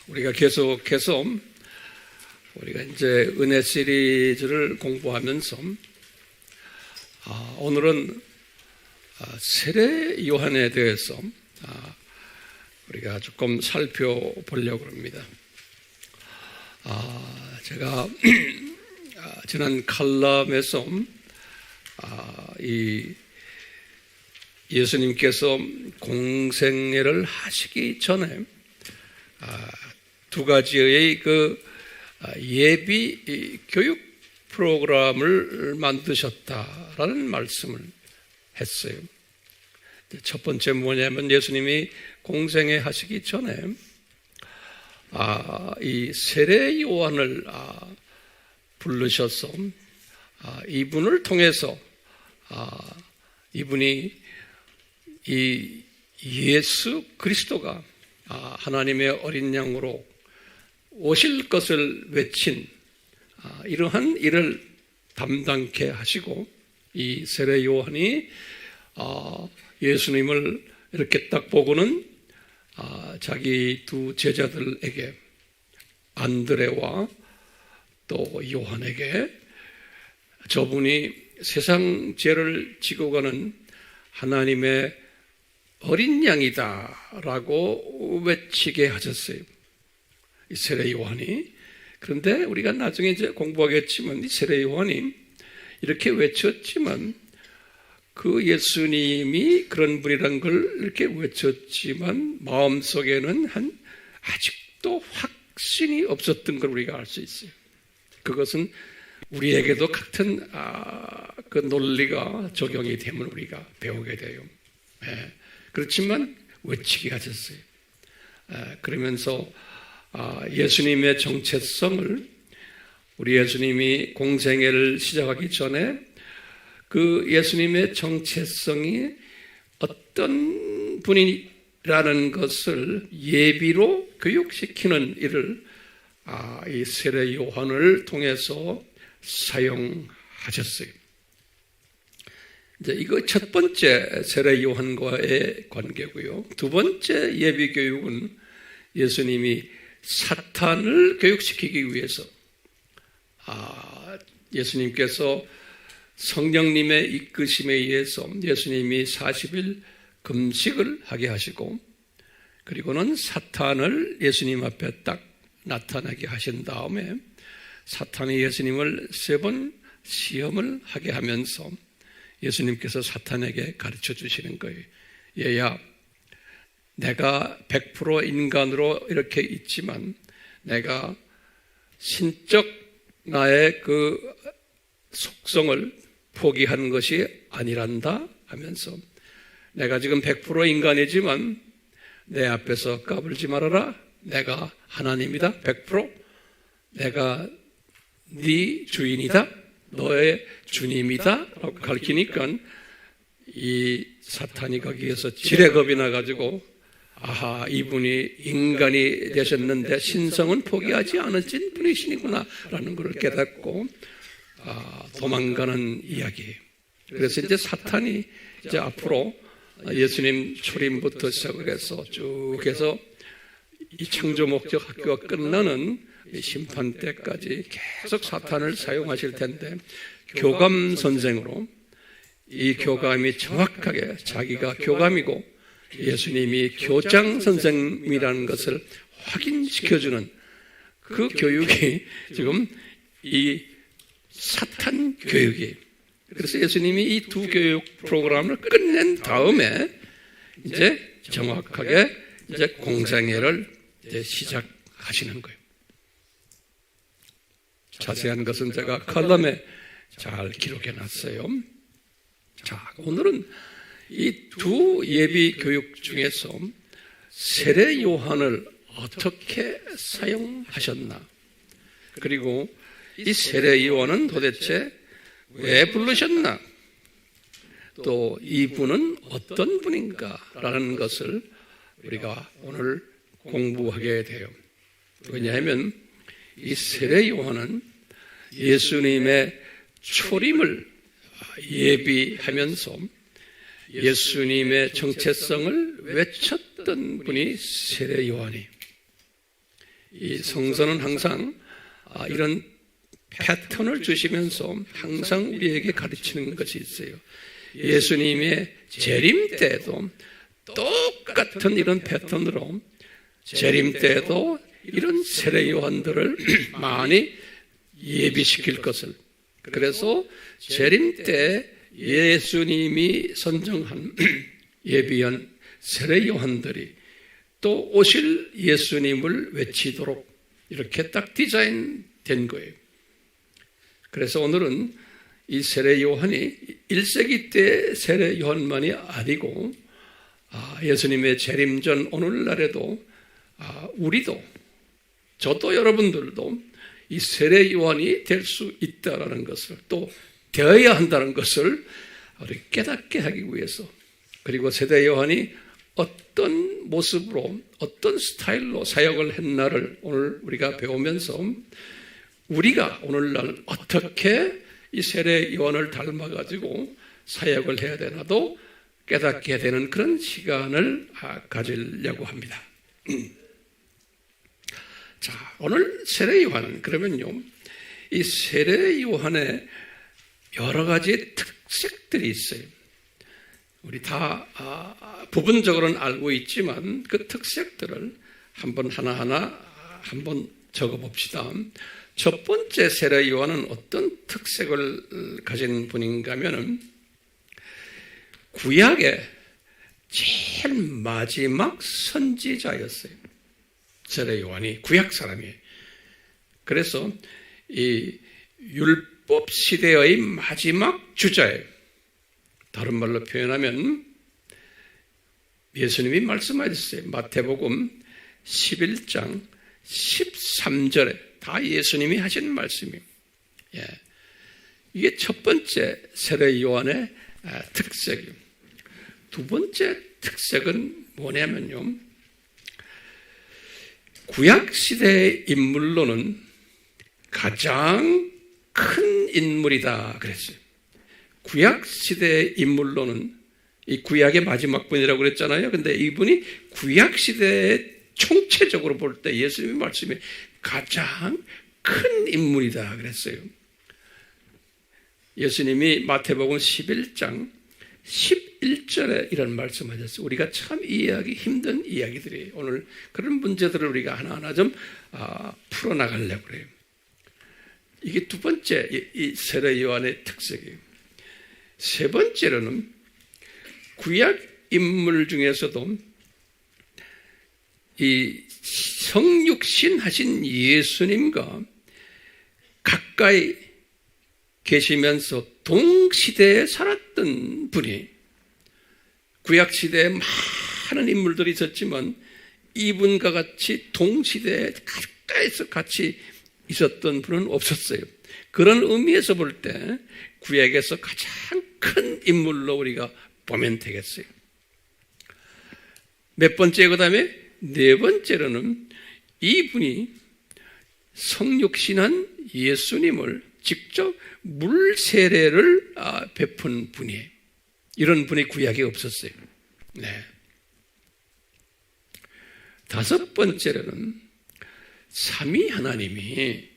우리가 계속해서 우리가 이제 은혜 시리즈를 공부하면서 오늘은 세례 요한에 대해서 우리가 조금 살펴보려고 합니다. 제가 지난 칼럼에서 이 예수님께서 공생애를 하시기 전에 두 가지의 그 예비 교육 프로그램을 만드셨다라는 말씀을 했어요. 첫 번째 뭐냐면 예수님이 공생애 하시기 전에 이 세례 요한을 부르셔서 이분을 통해서 이분이 이 예수 그리스도가 하나님의 어린 양으로 오실 것을 외친 이러한 일을 담당케 하시고, 이 세례 요한이 예수님을 이렇게 딱 보고는 자기 두 제자들에게, 안드레와 또 요한에게 저분이 세상 죄를 지고 가는 하나님의 어린 양이다 라고 외치게 하셨어요, 이 세례 요한이. 그런데 우리가 나중에 이제 공부하겠지만 이 세례 요한이 이렇게 외쳤지만, 그 예수님이 그런 분이란 걸 이렇게 외쳤지만 마음속에는 아직도 확신이 없었던 걸 우리가 알 수 있어요. 그것은 우리에게도 같은 그 논리가 적용이 되면 우리가 배우게 돼요. 그렇지만 외치게 하셨어요. 그러면서 예수님의 정체성을, 우리 예수님이 공생애를 시작하기 전에 그 예수님의 정체성이 어떤 분이라는 것을 예비로 교육시키는 일을 이 세례 요한을 통해서 사용하셨어요. 이제 이거 첫 번째 세례 요한과의 관계고요. 두 번째 예비 교육은 예수님이 사탄을 교육시키기 위해서 예수님께서 성령님의 이끄심에 의해서 예수님이 40일 금식을 하게 하시고, 그리고는 사탄을 예수님 앞에 딱 나타나게 하신 다음에 사탄이 예수님을 3번 시험을 하게 하면서 예수님께서 사탄에게 가르쳐 주시는 거예요. 얘야, 내가 100% 인간으로 이렇게 있지만 내가 신적 나의 그 속성을 포기하는 것이 아니란다 하면서, 내가 지금 100% 인간이지만 내 앞에서 까불지 말아라. 내가 하나님이다. 100%. 내가 네 주인이다. 너의 주님이다 라고 가르치니까 이 사탄이 거기에서 지레겁이 나가지고, 이분이 인간이 되셨는데 신성은 포기하지 않으신 분이시구나 라는 걸 깨닫고 도망가는 이야기예요. 그래서 이제 사탄이 이제 앞으로 예수님 초림부터 시작해서 쭉 해서 이 창조 목적 학교가 끝나는 심판 때까지 계속 사탄을 사용하실 텐데, 교감 선생으로 이 교감이 정확하게 자기가 교감이고 예수님이 교장 선생님이라는 것을 확인시켜주는 그 교육이 지금 이 사탄 교육이에요. 그래서 예수님이 이 두 교육 프로그램을 끝낸 다음에 이제 정확하게 이제 공생애를 이제 시작하시는 거예요. 자세한 것은 제가 칼럼에 잘 기록해 놨어요. 자, 오늘은 이 두 예비 교육 중에서 세례 요한을 어떻게 사용하셨나, 그리고 이 세례 요한은 도대체 왜 부르셨나, 또 이분은 어떤 분인가라는 것을 우리가 오늘 공부하게 돼요. 왜냐하면 이 세례 요한은 예수님의 초림을 예비하면서 예수님의 정체성을 외쳤던 분이 세례 요한이. 이 성서는 항상 이런 패턴을 주시면서 항상 우리에게 가르치는 것이 있어요. 예수님의 재림 때에도 똑같은 이런 패턴으로 재림 때에도 이런 세례 요한들을 많이 예비시킬 것을, 그래서 재림 때 예수님이 선정한 예비한 세례 요한들이 또 오실 예수님을 외치도록 이렇게 딱 디자인된 거예요. 그래서 오늘은 이 세례 요한이 1세기 때 세례 요한만이 아니고 예수님의 재림 전 오늘날에도 우리도, 저도 여러분들도 이 세례 요한이 될 수 있다라는 것을, 또 되어야 한다는 것을 우리 깨닫게 하기 위해서, 그리고 세례 요한이 어떤 모습으로 어떤 스타일로 사역을 했나를 오늘 우리가 배우면서 우리가 오늘날 어떻게 이 세례 요한을 닮아가지고 사역을 해야 되나도 깨닫게 되는 그런 시간을 가지려고 합니다. 자, 오늘 세례 요한은 그러면요, 이 세례 요한의 여러 가지 특색들이 있어요. 우리 다 부분적으로는 알고 있지만 그 특색들을 한번 하나하나 한번 적어봅시다. 첫 번째 세례 요한은 어떤 특색을 가진 분인가 하면은 구약의 제일 마지막 선지자였어요. 세례 요한이 구약 사람이에요. 그래서 이 율법 시대의 마지막 주자예요. 다른 말로 표현하면 예수님이 말씀하셨어요. 마태복음 11장 13절에 다 예수님이 하신 말씀이에요. 예. 이게 첫 번째 세례 요한의 특색이에요. 두 번째 특색은 뭐냐면요, 구약시대의 인물로는 가장 큰 인물이다 그랬어요. 구약시대의 인물로는, 이 구약의 마지막 분이라고 그랬잖아요. 근데 이분이 구약시대에 총체적으로 볼 때 예수님의 말씀이 가장 큰 인물이다 그랬어요. 예수님이 마태복음 11장 11절에 이런 말씀하셨어요. 우리가 참 이해하기 힘든 이야기들이에요. 오늘 그런 문제들을 우리가 하나하나 좀 풀어나가려고 그래요. 이게 두 번째 이 세례 요한의 특색이에요. 세 번째로는 구약 인물 중에서도 이 성육신 하신 예수님과 가까이 계시면서 동시대에 살았던 분이, 구약시대에 많은 인물들이 있었지만 이분과 같이 동시대에 가까이서 같이 있었던 분은 없었어요. 그런 의미에서 볼 때 구약에서 가장 큰 인물로 우리가 보면 되겠어요. 몇 번째, 그 다음에 네 번째로는 이분이 성육신한 예수님을 직접 물 세례를 베푼 분이에요. 이런 분이 구약에 없었어요. 네. 다섯 번째로는 삼위 하나님이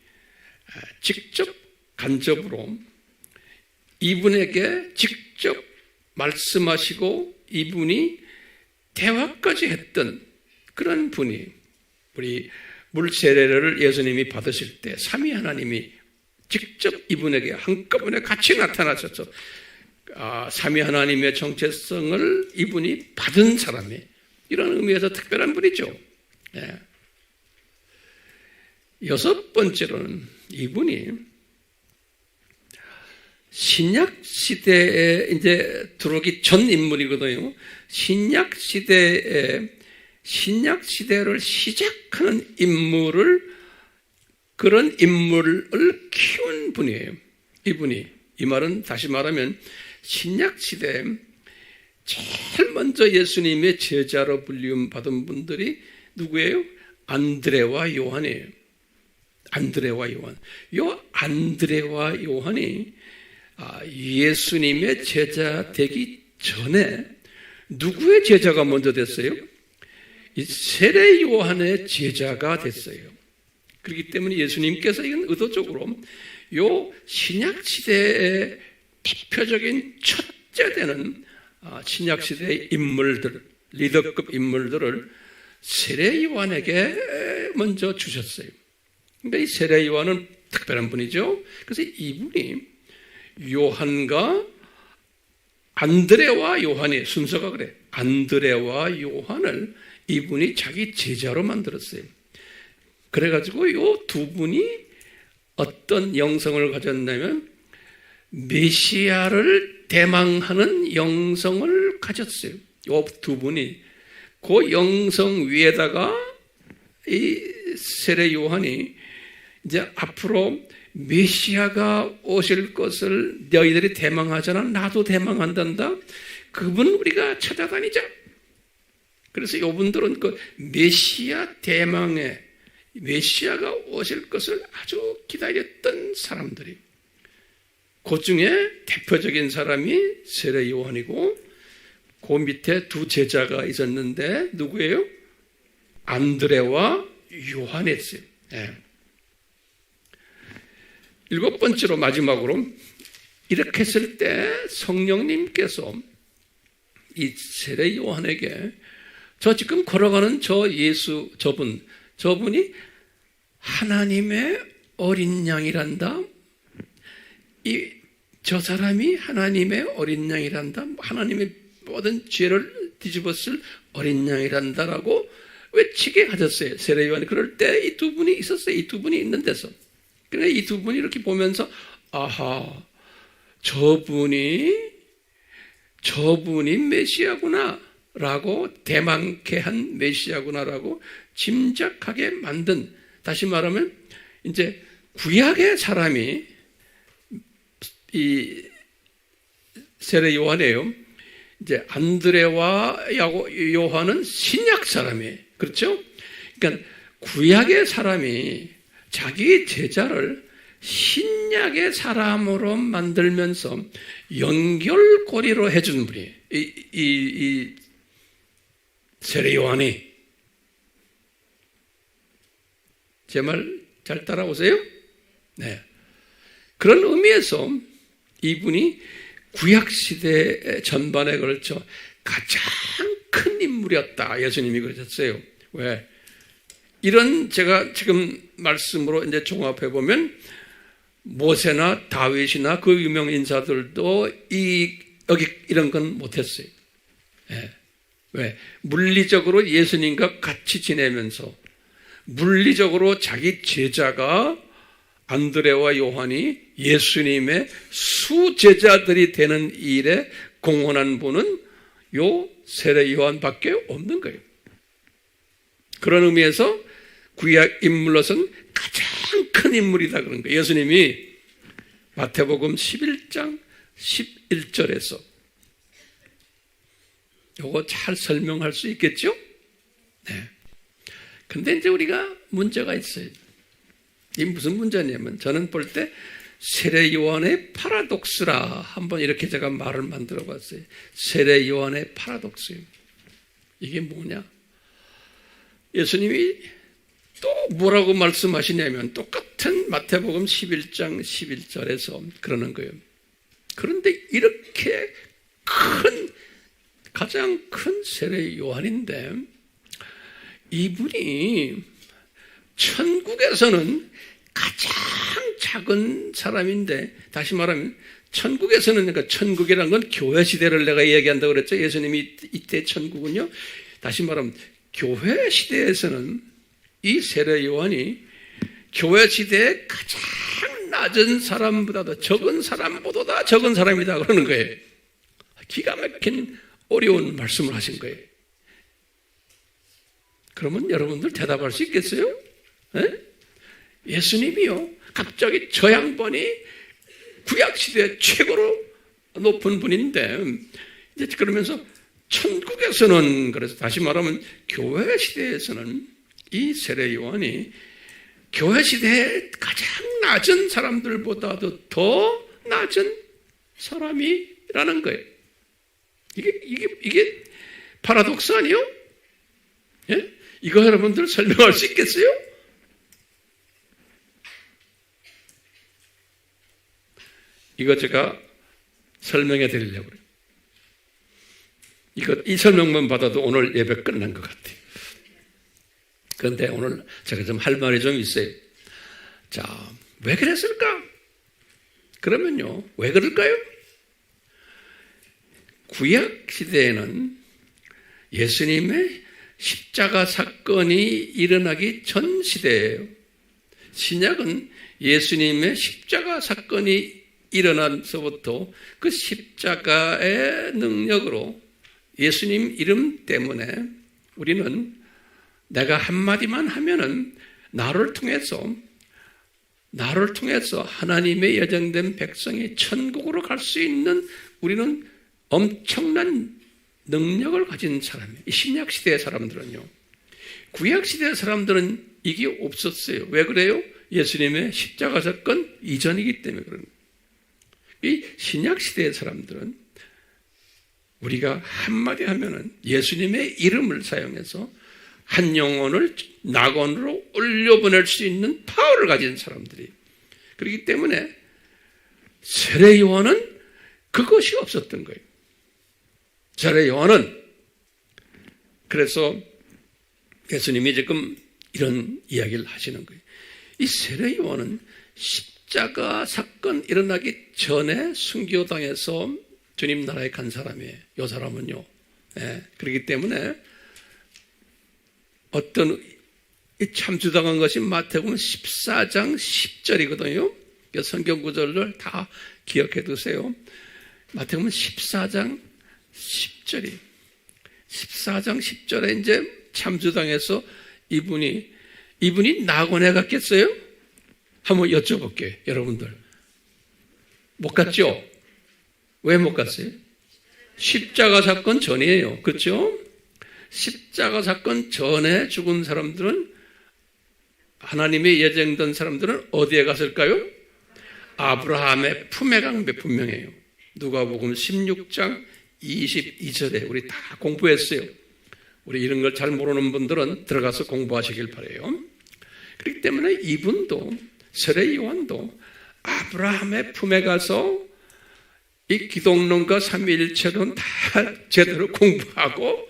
직접 간접으로 이분에게 직접 말씀하시고 이분이 대화까지 했던 그런 분이, 우리 물 세례를 예수님이 받으실 때 삼위 하나님이 직접 이분에게 한꺼번에 같이 나타나셔서 삼위 하나님의 정체성을 이분이 받은 사람이, 이런 의미에서 특별한 분이죠. 네. 여섯 번째로는 이분이 신약 시대에 이제 들어오기 전 인물이거든요. 신약 시대를 시작하는 인물을, 그런 인물을 키운 분이에요. 이분이. 이 말은 다시 말하면 신약 시대에 제일 먼저 예수님의 제자로 불림 받은 분들이 누구예요? 안드레와 요한이에요. 안드레와 요한. 요 안드레와 요한이 예수님의 제자 되기 전에 누구의 제자가 먼저 됐어요? 이 세례 요한의 제자가 됐어요. 그렇기 때문에 예수님께서 이건 의도적으로 요 신약시대의 대표적인 첫째 되는 신약시대의 인물들, 리더급 인물들을 세례 요한에게 먼저 주셨어요. 그러니까 이 세례 요한은 특별한 분이죠. 그래서 이분이 요한과 안드레와 요한이 순서가 그래. 안드레와 요한을 이분이 자기 제자로 만들었어요. 그래가지고 요 두 분이 어떤 영성을 가졌냐면 메시아를 대망하는 영성을 가졌어요. 요 두 분이 그 영성 위에다가 이 세례 요한이 이제 앞으로 메시아가 오실 것을 너희들이 대망하잖아. 나도 대망한단다. 그분 우리가 찾아다니자. 그래서 이분들은 그 메시아 대망에 메시아가 오실 것을 아주 기다렸던 사람들이. 그 중에 대표적인 사람이 세례 요한이고 그 밑에 두 제자가 있었는데 누구예요? 안드레와 요한이었어요. 네. 일곱 번째로 마지막으로 이렇게 했을 때 성령님께서 이 세례 요한에게 저 지금 걸어가는 저 예수 저분이 하나님의 어린 양이란다. 저 사람이 하나님의 어린 양이란다. 하나님의 모든 죄를 뒤집었을 어린 양이란다라고 외치게 하셨어요. 세례 요한이. 그럴 때 이 두 분이 있었어요. 이 두 분이 있는 데서. 그러니까 이 두 분이 이렇게 보면서 아하, 저분이 메시아구나 라고 대망케 한 메시아구나라고 짐작하게 만든, 다시 말하면 이제 구약의 사람이 이 세례 요한이에요. 이제 안드레와 요한은 신약 사람이에요. 그렇죠? 그러니까 구약의 사람이 자기 제자를 신약의 사람으로 만들면서 연결고리로 해준 분이에요. 이 세례 요한이. 제 말 잘 따라오세요? 네. 그런 의미에서 이분이 구약시대 전반에 걸쳐 가장 큰 인물이었다. 예수님이 그러셨어요. 왜? 이런 제가 지금 말씀으로 이제 종합해 보면 모세나 다윗이나 그 유명 인사들도 여기 이런 건 못했어요. 네. 왜? 물리적으로 예수님과 같이 지내면서 물리적으로 자기 제자가 안드레와 요한이 예수님의 수제자들이 되는 일에 공헌한 분은 요 세례 요한밖에 없는 거예요. 그런 의미에서 구약 인물로서는 가장 큰 인물이다 그런 거예요. 예수님이 마태복음 11장 11절에서 요거 잘 설명할 수 있겠죠? 네. 근데 이제 우리가 문제가 있어요. 이 무슨 문제냐면 저는 볼 때 세례 요한의 파라독스라 한번 이렇게 제가 말을 만들어 봤어요. 세례 요한의 파라독스. 이게 뭐냐? 예수님이 또 뭐라고 말씀하시냐면 똑같은 마태복음 11장 11절에서 그러는 거예요. 그런데 이렇게 가장 큰 세례 요한인데 이분이 천국에서는 가장 작은 사람인데, 다시 말하면 천국에서는, 그러니까 천국이라는 건 교회 시대를 내가 이야기한다고 그랬죠. 예수님이 이때 천국은요. 다시 말하면 교회 시대에서는 이 세례 요한이 교회 시대에 가장 낮은 사람보다도 적은 사람보다 적은 사람이다 그러는 거예요. 기가 막힌 어려운 말씀을 하신 거예요. 그러면 여러분들 대답할 수 있겠어요? 네? 예수님이요, 갑자기 저 양반이 구약시대 최고로 높은 분인데, 이제 그러면서 천국에서는, 그래서 다시 말하면 교회 시대에서는 이 세례 요한이 교회 시대에 가장 낮은 사람들보다도 더 낮은 사람이라는 거예요. 이게 파라독스 아니에요? 예? 이거 여러분들 설명할 수 있겠어요? 이거 제가 설명해 드리려고 그래요. 이 설명만 받아도 오늘 예배 끝난 것 같아요. 그런데 오늘 제가 좀 할 말이 좀 있어요. 자, 왜 그랬을까? 그러면요, 왜 그럴까요? 구약 시대에는 예수님의 십자가 사건이 일어나기 전 시대예요. 신약은 예수님의 십자가 사건이 일어나서부터 그 십자가의 능력으로 예수님 이름 때문에 우리는 내가 한마디만 하면은 나를 통해서 하나님의 예정된 백성이 천국으로 갈 수 있는 우리는 엄청난 능력을 가진 사람이에요. 이 신약 시대의 사람들은요. 구약 시대의 사람들은 이게 없었어요. 왜 그래요? 예수님의 십자가 사건 이전이기 때문에 그런 거예요. 이 신약 시대의 사람들은 우리가 한마디 하면은 예수님의 이름을 사용해서 한 영혼을 낙원으로 올려보낼 수 있는 파워를 가진 사람들이. 그렇기 때문에 세례 요한은 그것이 없었던 거예요. 세례 요한은 그래서 예수님이 지금 이런 이야기를 하시는 거예요. 이 세례 요한은 십자가 사건 일어나기 전에 순교당해서 주님 나라에 간 사람이에요. 이 사람은요. 그렇기 때문에 어떤 참수당한 것이 마태복음 14장 10절이거든요. 성경 구절을 다 기억해 두세요. 마태복음 14장 10절이 14장 10절에 이제 참수당해서 이분이 낙원에 갔겠어요? 한번 여쭤볼게요. 여러분들 못 갔죠? 왜 못 갔어요? 십자가 사건 전이에요. 그렇죠? 십자가 사건 전에 죽은 사람들은 하나님의 예정된 사람들은 어디에 갔을까요? 아브라함의 품에 간 게 분명해요. 누가복음 16장 22절에 우리 다 공부했어요. 우리 이런 걸 잘 모르는 분들은 들어가서 공부하시길 바라요. 그렇기 때문에 이분도 세례 요한도 아브라함의 품에 가서 이 기독론과 삼위일체론 다 제대로 공부하고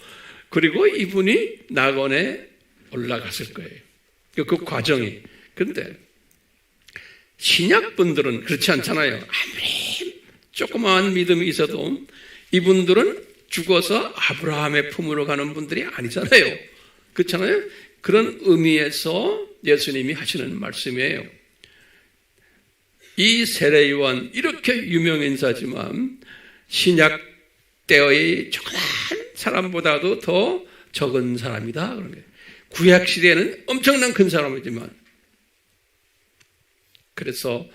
그리고 이분이 낙원에 올라갔을 거예요. 그 과정이. 그런데 신약분들은 그렇지 않잖아요. 아무리 조그마한 믿음이 있어도 이분들은 죽어서 아브라함의 품으로 가는 분들이 아니잖아요. 그렇잖아요. 그런 의미에서 예수님이 하시는 말씀이에요. 이 세례 요한 이렇게 유명 인사지만 신약 때의 조그만 사람보다도 더 적은 사람이다. 그런 거예요. 구약 시대에는 엄청난 큰 사람이지만 그래서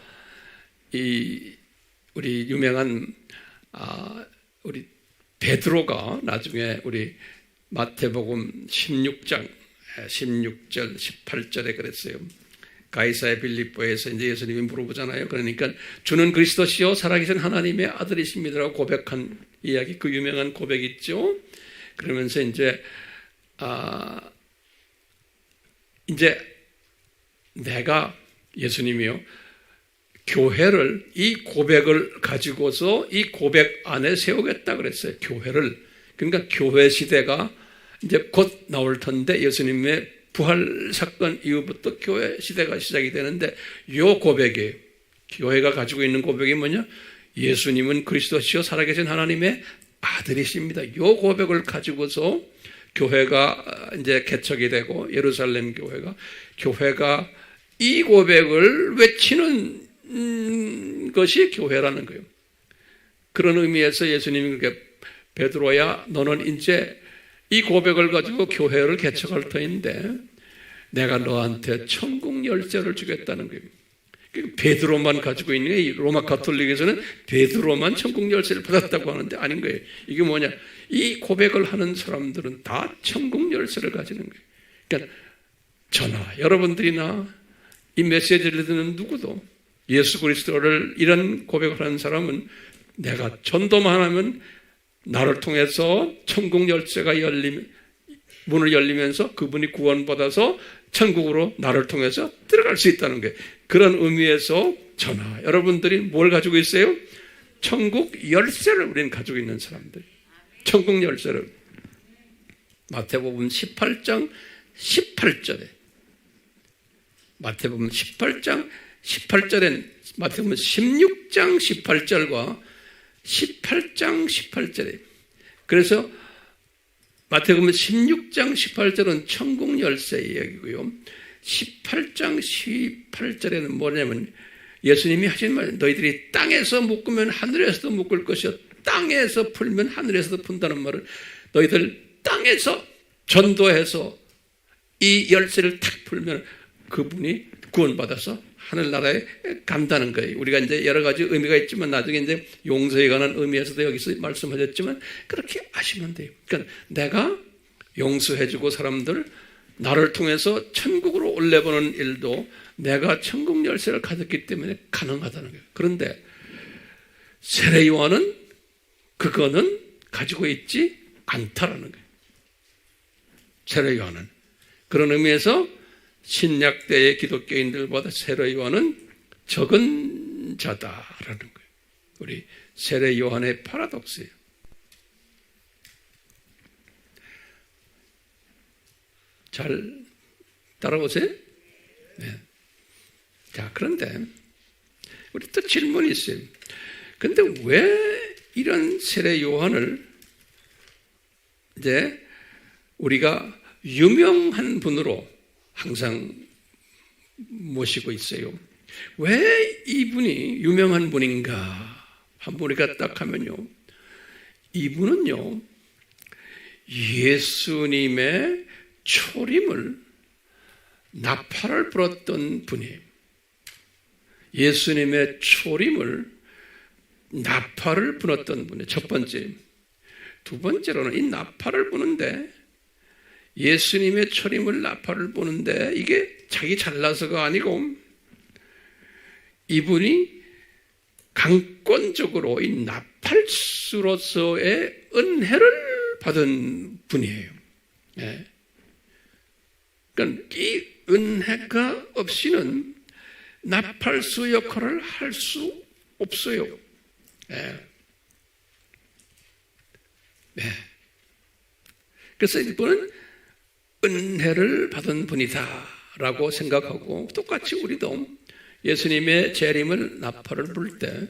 우리 유명한 우리 베드로가 나중에 우리 마태복음 16장 16절 18절에 그랬어요. 가이사의 빌립보에서 이제 예수님이 물어보잖아요. 그러니까 주는 그리스도시요 살아계신 하나님의 아들이십니다라고 고백한 이야기, 그 유명한 고백 있죠. 그러면서 이제 내가 예수님이요 교회를 이 고백을 가지고서 이 고백 안에 세우겠다 그랬어요. 교회를. 그러니까 교회 시대가 이제 곧 나올 텐데 예수님의 부활 사건 이후부터 교회 시대가 시작이 되는데 이 고백이에요. 교회가 가지고 있는 고백이 뭐냐? 예수님은 그리스도시요 살아계신 하나님의 아들이십니다. 이 고백을 가지고서 교회가 이제 개척이 되고 예루살렘 교회가 이 고백을 외치는 것이 교회라는 거예요. 그런 의미에서 예수님이 그렇게 베드로야 너는 이제 이 고백을 가지고 교회를 개척할 터인데 내가 너한테 천국 열쇠를 주겠다는 거예요. 베드로만 가지고 있는 게 로마 가톨릭에서는 베드로만 천국 열쇠를 받았다고 하는데 아닌 거예요. 이게 뭐냐? 이 고백을 하는 사람들은 다 천국 열쇠를 가지는 거예요. 그러니까 저나 여러분들이나 이 메시지를 듣는 누구도 예수 그리스도를 이런 고백을 하는 사람은 내가 전도만 하면 나를 통해서 천국 열쇠가 문을 열리면서 그분이 구원받아서 천국으로 나를 통해서 들어갈 수 있다는 거예요. 그런 의미에서 전하. 여러분들이 뭘 가지고 있어요? 천국 열쇠를 우리는 가지고 있는 사람들. 천국 열쇠를. 마태복음 18장 18절에 마태복음 18장 18절엔 마태복음 16장 18절과 18장 18절에 그래서 마태복음 16장 18절은 천국 열쇠 이야기고요. 18장 18절에는 뭐냐면 예수님이 하신 말, 너희들이 땅에서 묶으면 하늘에서도 묶을 것이요 땅에서 풀면 하늘에서도 푼다는 말을 너희들 땅에서 전도해서 이 열쇠를 탁 풀면 그분이 구원받아서 하늘나라에 간다는 거예요. 우리가 이제 여러 가지 의미가 있지만 나중에 이제 용서에 관한 의미에서도 여기서 말씀하셨지만 그렇게 아시면 돼요. 그러니까 내가 용서해주고 사람들 나를 통해서 천국으로 올려보는 일도 내가 천국 열쇠를 가졌기 때문에 가능하다는 거예요. 그런데 세례 요한은 그거는 가지고 있지 않다라는 거예요. 세례 요한은. 그런 의미에서 신약 때의 기독교인들보다 세례 요한은 적은 자다라는 거예요. 우리 세례 요한의 파라독스예요. 잘 따라오세요? 네. 자, 그런데 우리 또 질문이 있어요. 근데 왜 이런 세례 요한을 이제 우리가 유명한 분으로 항상 모시고 있어요? 왜 이분이 유명한 분인가? 한번 우리가 딱 하면요. 이분은요, 예수님의 초림을 나팔을 불었던 분이에요. 예수님의 초림을 나팔을 불었던 분이에요. 첫 번째. 두 번째로는 이 나팔을 부는데 예수님의 초림을 나팔을 부는데 이게 자기 잘나서가 아니고 이분이 강권적으로 이 나팔수로서의 은혜를 받은 분이에요. 예. 그러니까 이 은혜가 없이는 나팔수 역할을 할 수 없어요. 예. 예. 그래서 이분은 은혜를 받은 분이다라고 생각하고 똑같이 우리도 예수님의 재림을 나팔을 불 때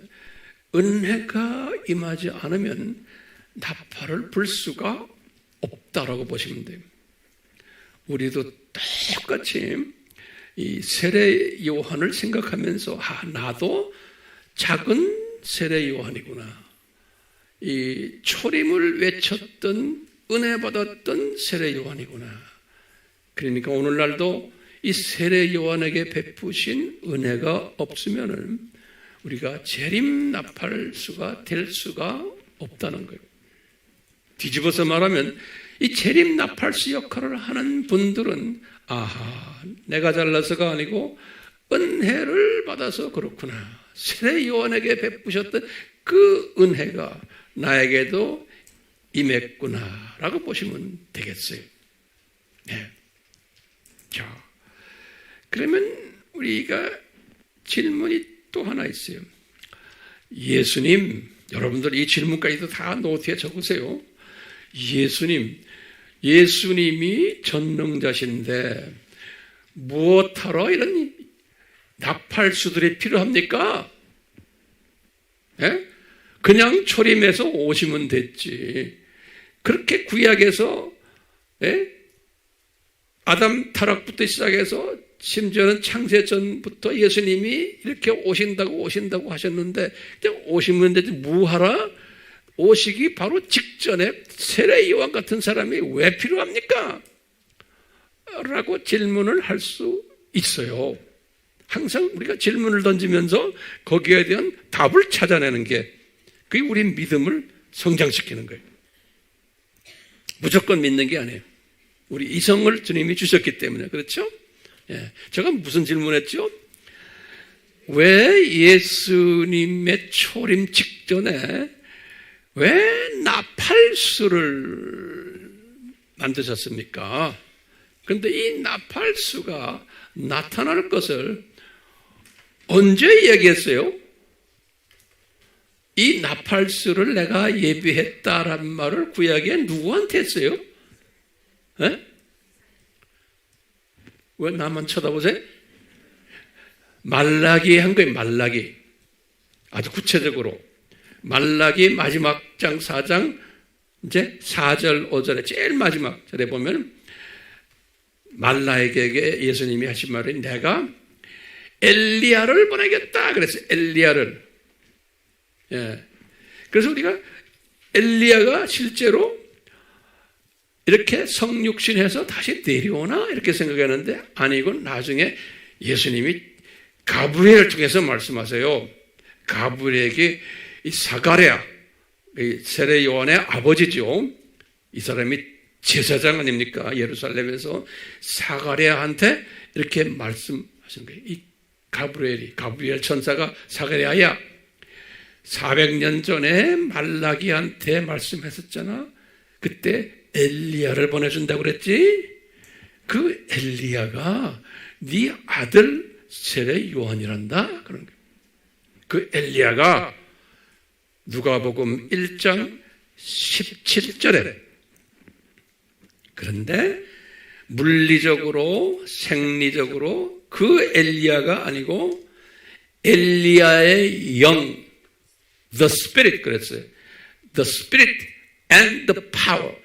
은혜가 임하지 않으면 나팔을 불 수가 없다라고 보시면 돼요. 우리도 똑같이 이 세례 요한을 생각하면서 나도 작은 세례 요한이구나. 이 초림을 외쳤던 은혜 받았던 세례 요한이구나. 그러니까 오늘날도 이 세례 요한에게 베푸신 은혜가 없으면은 우리가 재림 나팔수가 될 수가 없다는 거예요. 뒤집어서 말하면 이 재림 나팔수 역할을 하는 분들은 내가 잘나서가 아니고 은혜를 받아서 그렇구나. 세례 요한에게 베푸셨던 그 은혜가 나에게도 임했구나 라고 보시면 되겠어요. 네. 자, 그러면 우리가 질문이 또 하나 있어요. 예수님, 여러분들 이 질문까지도 다 노트에 적으세요. 예수님이 전능자신데 무엇하러 이런 나팔수들이 필요합니까? 예? 그냥 초림해서 오시면 됐지. 그렇게 구약에서 아담 타락부터 시작해서 심지어는 창세 전부터 예수님이 이렇게 오신다고 하셨는데 그냥 오시면 되지 뭐하라? 오시기 바로 직전에 세례 요한 같은 사람이 왜 필요합니까? 라고 질문을 할 수 있어요. 항상 우리가 질문을 던지면서 거기에 대한 답을 찾아내는 게 그게 우리 믿음을 성장시키는 거예요. 무조건 믿는 게 아니에요. 우리 이성을 주님이 주셨기 때문에. 그렇죠? 예. 제가 무슨 질문했죠? 왜 예수님의 초림 직전에 왜 나팔수를 만드셨습니까? 그런데 이 나팔수가 나타날 것을 언제 이야기했어요? 이 나팔수를 내가 예비했다라는 말을 구약에 누구한테 했어요? 에? 왜 나만 쳐다보세요? 말라기 한 거예요. 말라기. 아주 구체적으로. 말라기 마지막 장 4장 이제 4절 5절에 제일 마지막 절에 보면 말라에게 예수님이 하신 말이 내가 엘리야를 보내겠다 그랬어요. 엘리야를. 예. 그래서 우리가 엘리야가 실제로 이렇게 성육신해서 다시 내려오나 이렇게 생각하는데 아니고 나중에 예수님이 가브리엘을 통해서 말씀하세요. 가브리엘에게 이 사가랴, 이 세례 요한의 아버지죠. 이 사람이 제사장 아닙니까? 예루살렘에서 사가랴한테 이렇게 말씀하신 거예요. 이 가브리엘 천사가 사가랴야 400년 전에 말라기한테 말씀했었잖아. 그때 엘리야를 보내준다고 그랬지? 그 엘리야가 네 아들 세례 요한이란다. 그런 거예요. 그 엘리야가 누가복음 1장 17절에 그런데 물리적으로 생리적으로 그 엘리야가 아니고 엘리야의 영 The Spirit 그랬어요. The Spirit and the Power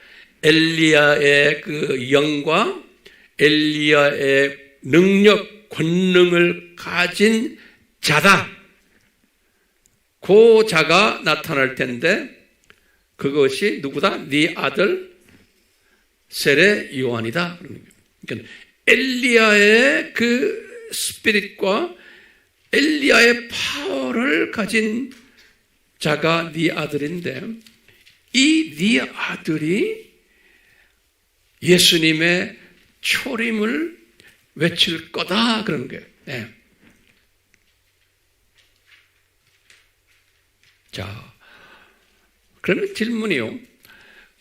엘리야의 그 영과 엘리야의 능력, 권능을 가진 자다. 그 자가 나타날 텐데 그것이 누구다? 네 아들 세례 요한이다. 그러니까 엘리야의 그 스피릿과 엘리야의 파워를 가진 자가 네 아들인데 이 네 아들이 예수님의 초림을 외칠 거다 그러는 거예요. 네. 자, 그러면 질문이요.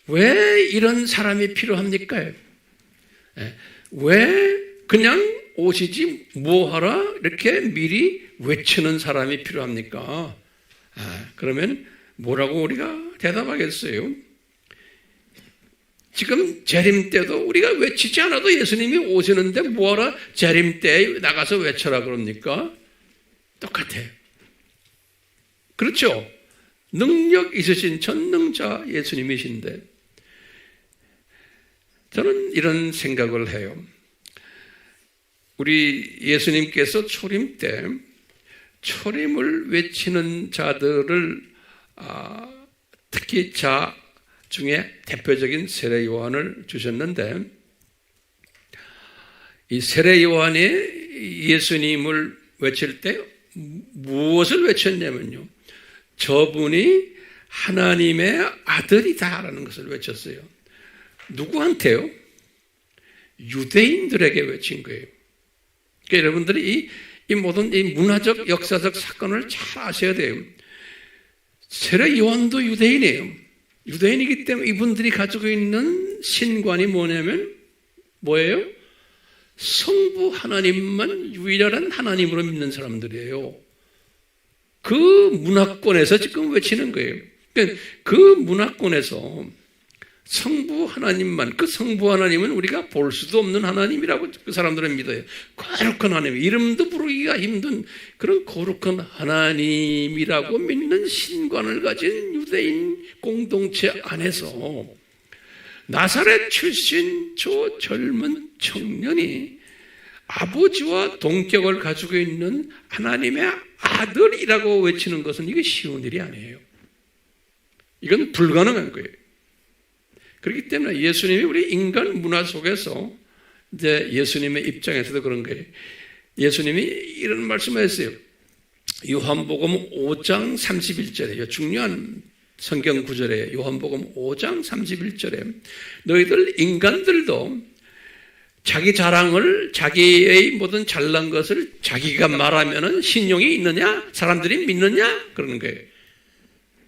왜 이런 사람이 필요합니까? 네. 왜 그냥 오시지 뭐하라 이렇게 미리 외치는 사람이 필요합니까? 그러면 뭐라고 우리가 대답하겠어요? 지금 재림 때도 우리가 외치지 않아도 예수님이 오시는데 뭐하라 재림 때에 나가서 외쳐라 그럽니까? 똑같아요. 그렇죠? 능력 있으신 전능자 예수님이신데 저는 이런 생각을 해요. 우리 예수님께서 초림 때 초림을 외치는 자들을 특히 자 중에 대표적인 세례 요한을 주셨는데 이 세례 요한이 예수님을 외칠 때 무엇을 외쳤냐면요. 저분이 하나님의 아들이다라는 것을 외쳤어요. 누구한테요? 유대인들에게 외친 거예요. 그러니까 여러분들이 이 모든 이 문화적, 역사적 사건을 잘 아셔야 돼요. 세례 요한도 유대인이에요. 유대인이기 때문에 이분들이 가지고 있는 신관이 뭐냐면 뭐예요? 성부 하나님만 유일한 하나님으로 믿는 사람들이에요. 그 문화권에서 지금 외치는 거예요. 그러니까 그 문화권에서 성부 하나님만, 그 성부 하나님은 우리가 볼 수도 없는 하나님이라고 그 사람들은 믿어요. 거룩한 하나님, 이름도 부르기가 힘든 그런 거룩한 하나님이라고 믿는 신관을 가진 유대인 공동체 안에서 나사렛 출신 저 젊은 청년이 아버지와 동격을 가지고 있는 하나님의 아들이라고 외치는 것은 이게 쉬운 일이 아니에요. 이건 불가능한 거예요. 그렇기 때문에 예수님이 우리 인간 문화 속에서 이제 예수님의 입장에서도 그런 거예요. 예수님이 이런 말씀을 했어요. 요한복음 5장 31절에 중요한 성경 구절에 요한복음 5장 31절에 너희들 인간들도 자기 자랑을 자기의 모든 잘난 것을 자기가 말하면은 신용이 있느냐? 사람들이 믿느냐? 그러는 거예요.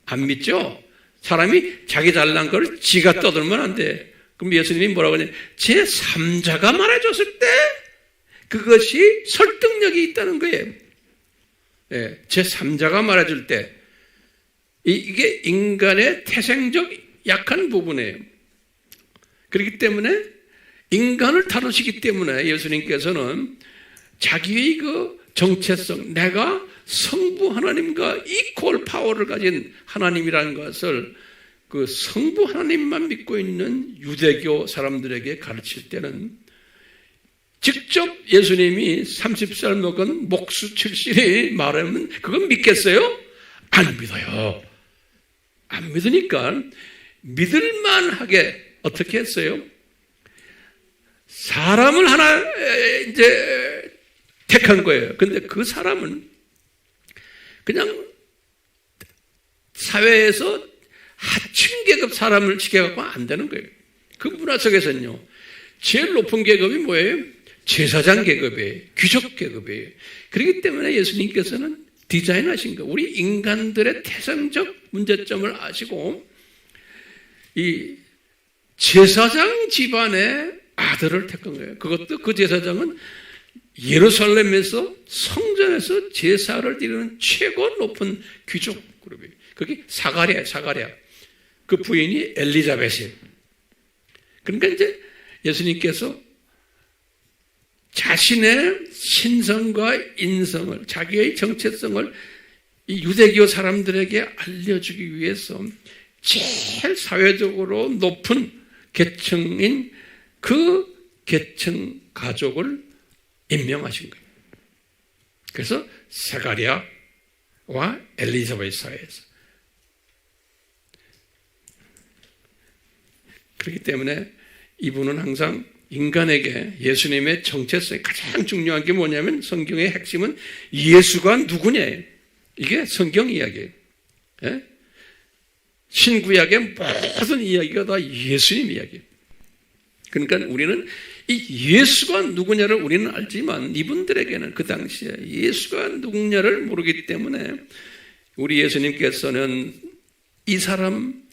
안 믿죠? 사람이 자기 잘난 걸 지가 떠들면 안 돼. 그럼 예수님이 뭐라고 하냐? 제3자가 말해줬을 때 그것이 설득력이 있다는 거예요. 제3자가 말해줄 때 이게 인간의 태생적 약한 부분이에요. 그렇기 때문에 인간을 다루시기 때문에 예수님께서는 자기의 그 정체성, 내가 성부 하나님과 이퀄 파워를 가진 하나님이라는 것을 그 성부 하나님만 믿고 있는 유대교 사람들에게 가르칠 때는 직접 예수님이 30살 먹은 목수 출신이 말하면 그건 믿겠어요? 안 믿어요. 안 믿으니까 믿을만하게 어떻게 했어요? 사람을 하나 이제 택한 거예요. 근데 그 사람은 그냥 사회에서 하층 계급 사람을 지켜갖고 안 되는 거예요. 그 문화 속에서는요, 제일 높은 계급이 뭐예요? 제사장 계급이에요. 귀족 계급이에요. 그렇기 때문에 예수님께서는 디자인하신 거예요. 우리 인간들의 태생적 문제점을 아시고 이 제사장 집안의 아들을 택한 거예요. 그것도 그 제사장은 예루살렘에서 성전에서 제사를 드리는 최고 높은 귀족 그룹이에요. 그게 사가랴. 그 부인이 엘리자벳이에요. 그러니까 이제 예수님께서 자신의 신성과 인성을, 자기의 정체성을 이 유대교 사람들에게 알려주기 위해서 제일 사회적으로 높은 계층인 그 계층 가족을 임명하신 거예요. 그래서 사가랴와 엘리자벳 사이에서. 그렇기 때문에 이분은 항상 인간에게 예수님의 정체성이 가장 중요한 게 뭐냐면 성경의 핵심은 예수가 누구냐예요. 이게 성경 이야기예요. 예? 신구약의 모든 이야기가 다 예수님 이야기예요. 그러니까 우리는 이 예수가 누구냐를 우리는 알지만 이분들에게는 그 당시에 예수가 누구냐를 모르기 때문에 우리 예수님께서는 이 사람,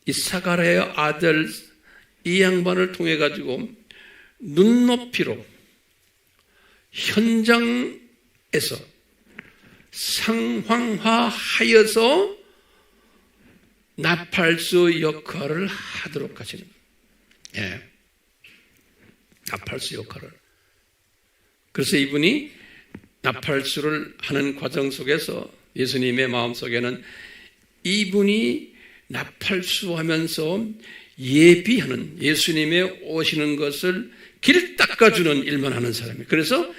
이 사가랴의 아들 이 양반을 통해 가지고 눈높이로 현장에서 상황화하여서 나팔수 역할을 하도록 하시는 거예요. 예. 나팔수 역할을. 그래서 이분이 나팔수를 하는 과정 속에서 예수님의 마음속에는 이분이 나팔수 하면서 예비하는 예수님의 오시는 것을 길 닦아주는 일만 하는 사람이에요. 그래서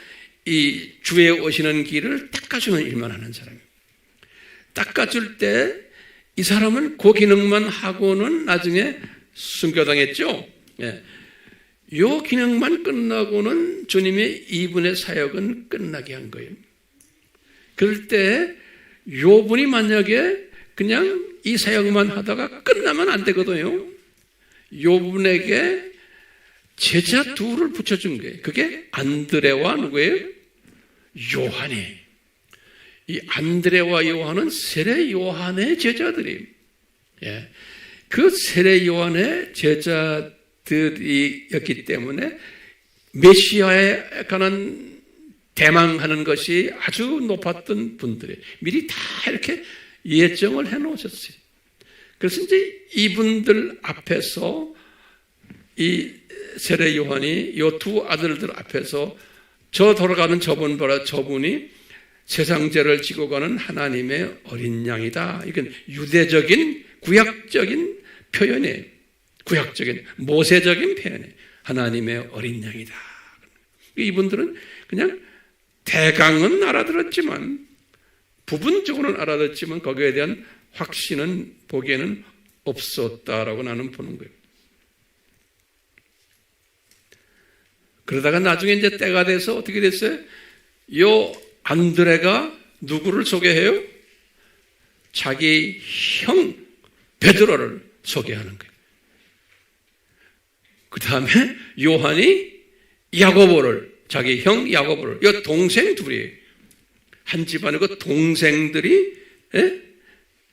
이 주의 오시는 길을 닦아주는 일만 하는 사람이에요. 닦아줄 때 이 사람은 그 기능만 하고는 나중에 순교당했죠. 예. 요 기능만 끝나고는 주님의 이분의 사역은 끝나게 한 거예요. 그럴 때 요 분이 만약에 그냥 이 사역만 하다가 끝나면 안 되거든요. 요 분에게 제자 둘을 붙여준 거예요. 그게 안드레와 누구예요? 요한이에요. 이 안드레와 요한은 세례 요한의 제자들이에요. 예. 그 세례 요한의 제자들이었기 때문에 메시아에 관한 대망하는 것이 아주 높았던 분들이에요. 미리 다 이렇게 예정을 해놓으셨어요. 그래서 이제 이분들 앞에서 이 세례 요한이 이 두 아들들 앞에서 저 돌아가는 저분이 세상죄를 지고 가는 하나님의 어린 양이다. 이건 유대적인 구약적인 표현이에요. 구약적인 모세적인 표현이에요. 하나님의 어린 양이다. 이분들은 그냥 대강은 알아들었지만 부분적으로는 알아듣지만 거기에 대한 확신은 보기에는 없었다라고 나는 보는 거예요. 그러다가 나중에 이제 때가 돼서 어떻게 됐어요? 요 안드레가 누구를 소개해요? 자기 형 베드로를 소개하는 거예요. 그 다음에 요한이 야고보를, 자기 형 야고보를, 이 동생 둘이에요. 한 집안의 그 동생들이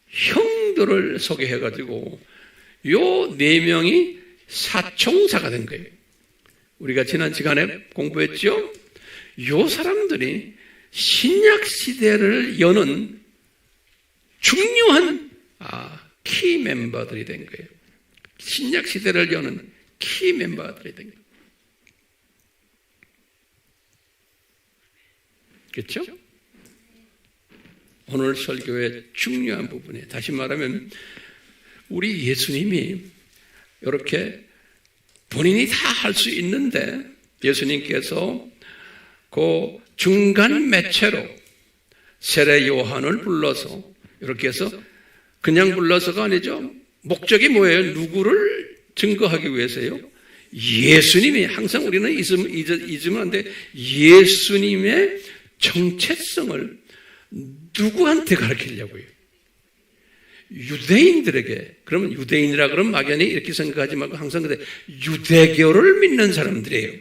형들을 소개해가지고 요 네 명이 사총사가 된 거예요. 우리가 지난 시간에 공부했죠? 요 사람들이 신약 시대를 여는 중요한 키 멤버들이 된 거예요. 신약 시대를 여는 키 멤버들이 된 거예요. 그렇죠? 오늘 설교의 중요한 부분이에요. 다시 말하면 우리 예수님이 이렇게 본인이 다 할 수 있는데 예수님께서 그 중간 매체로 세례 요한을 불러서 이렇게 해서 그냥 불러서가 아니죠. 목적이 뭐예요? 누구를 증거하기 위해서요? 예수님이 항상 우리는 잊으면 안 돼. 예수님의 정체성을 누구한테 가르치려고요? 유대인들에게. 그러면 유대인이라 그러면 막연히 이렇게 생각하지 말고 항상 근데 유대교를 믿는 사람들이에요.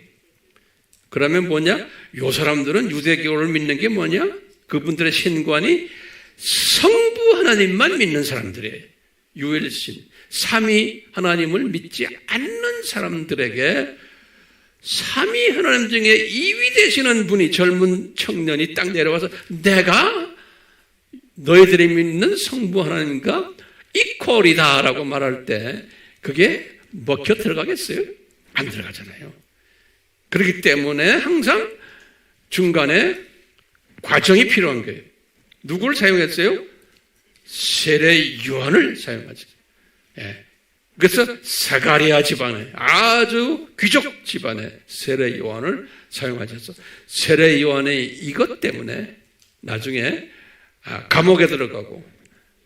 그러면 뭐냐? 요 사람들은 유대교를 믿는 게 뭐냐? 그분들의 신관이 성부 하나님만 믿는 사람들이에요. 유일신, 삼위 하나님을 믿지 않는 사람들에게 삼위 하나님 중에 2위 되시는 분이 젊은 청년이 딱 내려와서 내가 너희들이 믿는 성부 하나님과 이퀄이다라고 말할 때 그게 먹혀 들어가겠어요? 안 들어가잖아요. 그렇기 때문에 항상 중간에 과정이 필요한 거예요. 누구를 사용했어요? 세례 요한을 사용하죠. 예. 그래서 사가랴 집안에 아주 귀족 집안에 세례 요한을 사용하셔서 세례 요한의 이것 때문에 나중에 감옥에 들어가고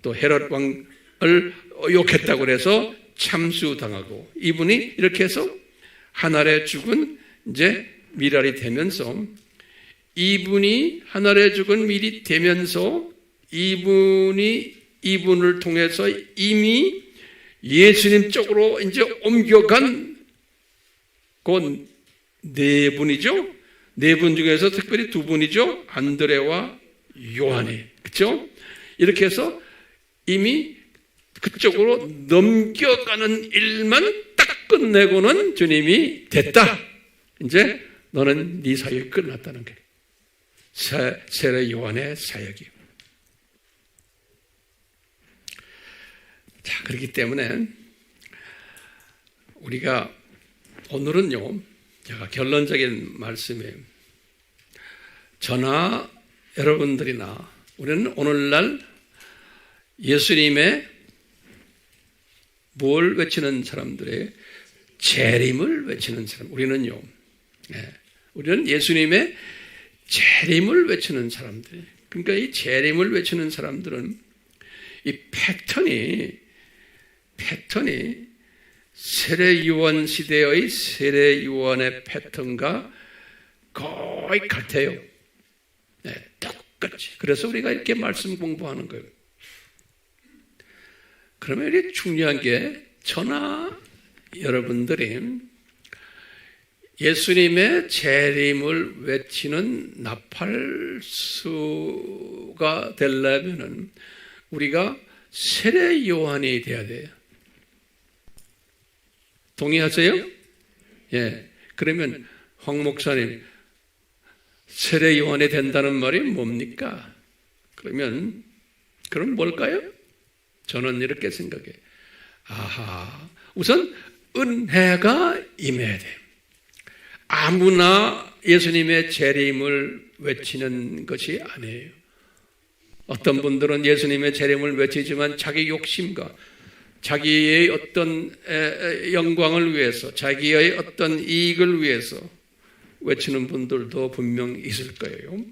또 헤롯 왕을 욕했다고 해서 참수당하고 이분이 이렇게 해서 하늘에 죽은 이제 미랄이 되면서 이분이 하늘에 죽은 미리 되면서 이분을 통해서 이미 예수님 쪽으로 이제 옮겨간 그 네 분이죠. 네 분 중에서 특별히 두 분이죠. 안드레와 요한이. 그렇죠? 이렇게 해서 이미 그쪽으로 넘겨가는 일만 딱 끝내고는 주님이 됐다. 이제 너는 네 사역이 끝났다는 거예요. 세례 요한의 사역이. 자, 그렇기 때문에 우리가 오늘은요, 제가 결론적인 말씀이에요. 저나 여러분들이나 우리는 오늘날 예수님의 뭘 외치는 사람들의 재림을 외치는 사람. 우리는요, 우리는 예수님의 재림을 외치는 사람들. 그러니까 이 재림을 외치는 사람들은 이 패턴이 세례 요한 시대의 세례 요한의 패턴과 거의 같아요. 네, 똑같이. 그래서 우리가 이렇게 말씀 공부하는 거예요. 그러면 이게 중요한 게 저나 여러분들이 예수님의 재림을 외치는 나팔수가 되려면은 우리가 세례 요한이 돼야 돼요. 동의하세요? 예. 그러면 황 목사님, 세례 요한이 된다는 말이 뭡니까? 그럼 뭘까요? 저는 이렇게 생각해요. 우선 은혜가 임해야 돼요. 아무나 예수님의 재림을 외치는 것이 아니에요. 어떤 분들은 예수님의 재림을 외치지만 자기 욕심과 자기의 어떤 영광을 위해서, 자기의 어떤 이익을 위해서 외치는 분들도 분명 있을 거예요.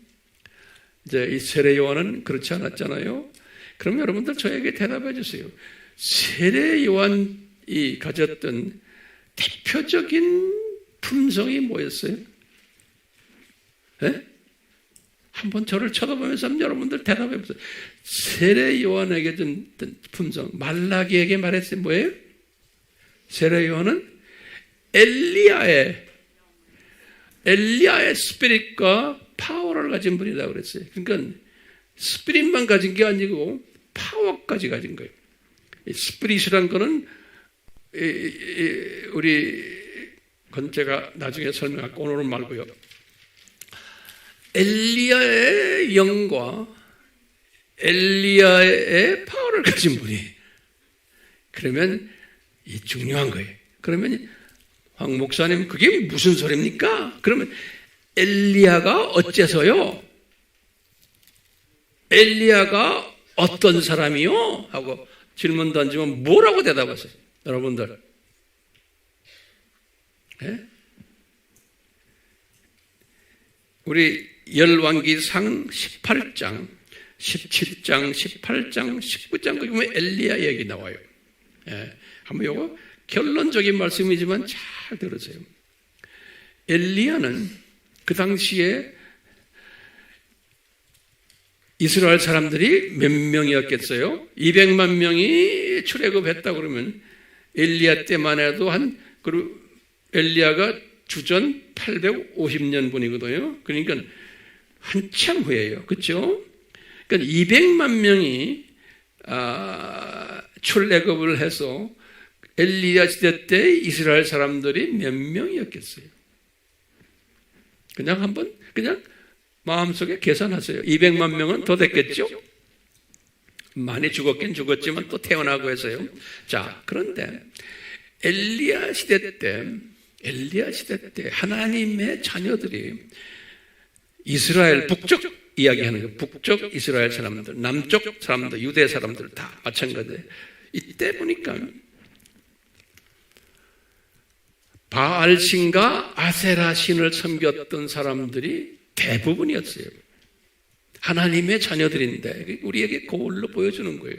이제 이 세례 요한은 그렇지 않았잖아요. 그럼 여러분들 저에게 대답해 주세요. 세례 요한이 가졌던 대표적인 품성이 뭐였어요? 네? 한번 저를 쳐다보면서 여러분들 대답해 보세요. 세례 요한에게 준 품성, 말라기에게 말했어요. 뭐예요? 세례 요한은 엘리야의 스피릿과 파워를 가진 분이라고 그랬어요. 그러니까 스피릿만 가진 게 아니고 파워까지 가진 거예요. 이 스피릿이란 거는 우리 건 제가 나중에 설명할게요. 오늘은 말고요. 엘리야의 영과 엘리야의 파워를 가진 분이, 그러면 이 중요한 거예요. 그러면 황 목사님 그게 무슨 소리입니까? 그러면 엘리야가 어째서요? 엘리야가 어떤 사람이요? 하고 질문 던지면 뭐라고 대답하세요? 여러분들. 네? 우리 열왕기상 18장, 17장, 18장, 19장 거기 보면 엘리야 얘기 나와요. 예, 한번 요거 결론적인 말씀이지만 잘 들으세요. 엘리야는 그 당시에 이스라엘 사람들이 몇 명이었겠어요? 200만 명이 출애굽했다 그러면 엘리야 때만 해도 그리고 엘리야가 주전 850년 분이거든요. 그러니까 한참 후에요. 그렇죠? 그러니까 200만 명이 출애굽을 해서 엘리야 시대 때 이스라엘 사람들이 몇 명이었겠어요? 그냥 마음속에 계산하세요. 200만 명은 더 됐겠죠? 많이 죽었긴 죽었지만 또 태어나고 해서요. 자, 그런데 엘리야 시대 때 하나님의 자녀들이 이스라엘 북쪽 이야기하는 거예요. 북쪽 이스라엘 사람들, 남쪽 사람들, 유대 사람들 다 마찬가지예요. 이때 보니까 바알신과 아세라 신을 섬겼던 사람들이 대부분이었어요. 하나님의 자녀들인데 우리에게 거울로 보여주는 거예요.